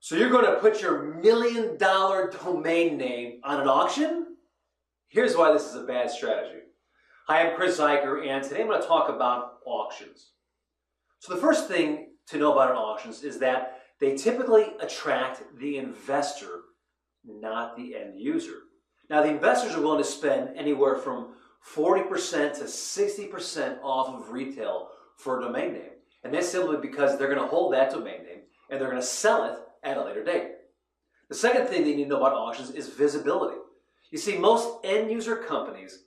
So you're going to put your $1 million domain name on an auction? Here's why this is a bad strategy. Hi, I'm Chris Zeicher, and today I'm going to talk about auctions. So the first thing to know about auctions is that they typically attract the investor, not the end user. Now, the investors are willing to spend anywhere from 40% to 60% off of retail for a domain name. And that's simply because they're going to hold that domain name and they're going to sell it at a later date. The second thing that you need to know about auctions is visibility. You see, most end user companies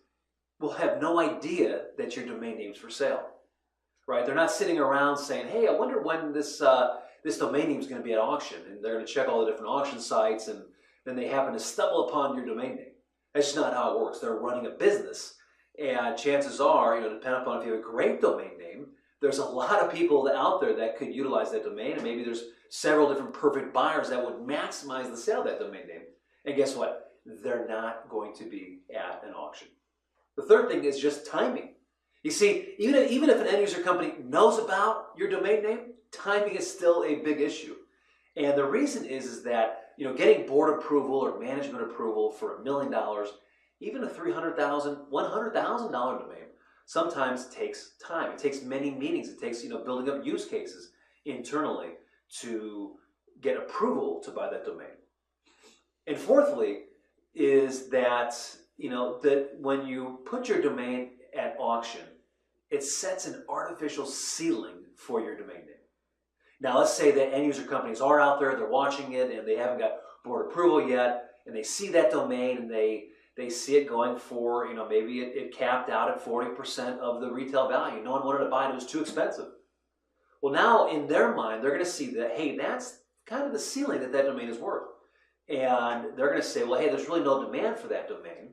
will have no idea that your domain name's for sale, right? They're not sitting around saying, hey, I wonder when this domain name is going to be at auction, and they're going to check all the different auction sites, and then they happen to stumble upon your domain name. That's just not how it works. They're running a business, and chances are, depending upon if you have a great domain name, there's a lot of people out there that could utilize that domain, and maybe there's several different perfect buyers that would maximize the sale of that domain name. And guess what? They're not going to be at an auction. The third thing is just timing. You see, even if an end user company knows about your domain name, timing is still a big issue. And the reason is that getting board approval or management approval for $1 million, even a $300,000, $100,000 domain, sometimes takes time. It takes many meetings. It takes building up use cases internally to get approval to buy that domain. And fourthly is that that when you put your domain at auction, it sets an artificial ceiling for your domain name. Now, let's say that end user companies are out there, they're watching it, and they haven't got board approval yet, and they see that domain, and they see it going for, maybe it capped out at 40% of the retail value. No one wanted to buy it, it was too expensive. Well, now in their mind, they're going to see that, hey, that's kind of the ceiling that domain is worth. And they're going to say, well, hey, there's really no demand for that domain,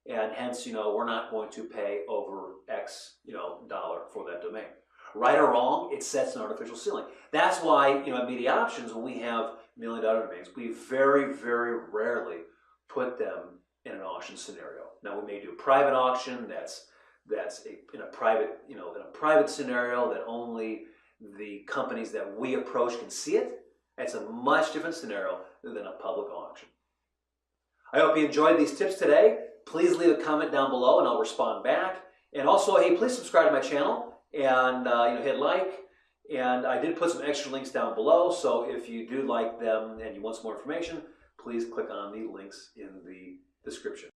and hence, we're not going to pay over X, dollar for that domain. Right or wrong, it sets an artificial ceiling. That's why, at Media Options, when we have $1 million domains, we very, very rarely put them in an auction scenario. Now, we may do a private auction that's in a private scenario that only the companies that we approach can see it. It's a much different scenario than a public auction. I hope you enjoyed these tips today. Please leave a comment down below and I'll respond back. And also, hey, please subscribe to my channel and hit like. And I did put some extra links down below, so if you do like them and you want some more information, please click on the links in the description.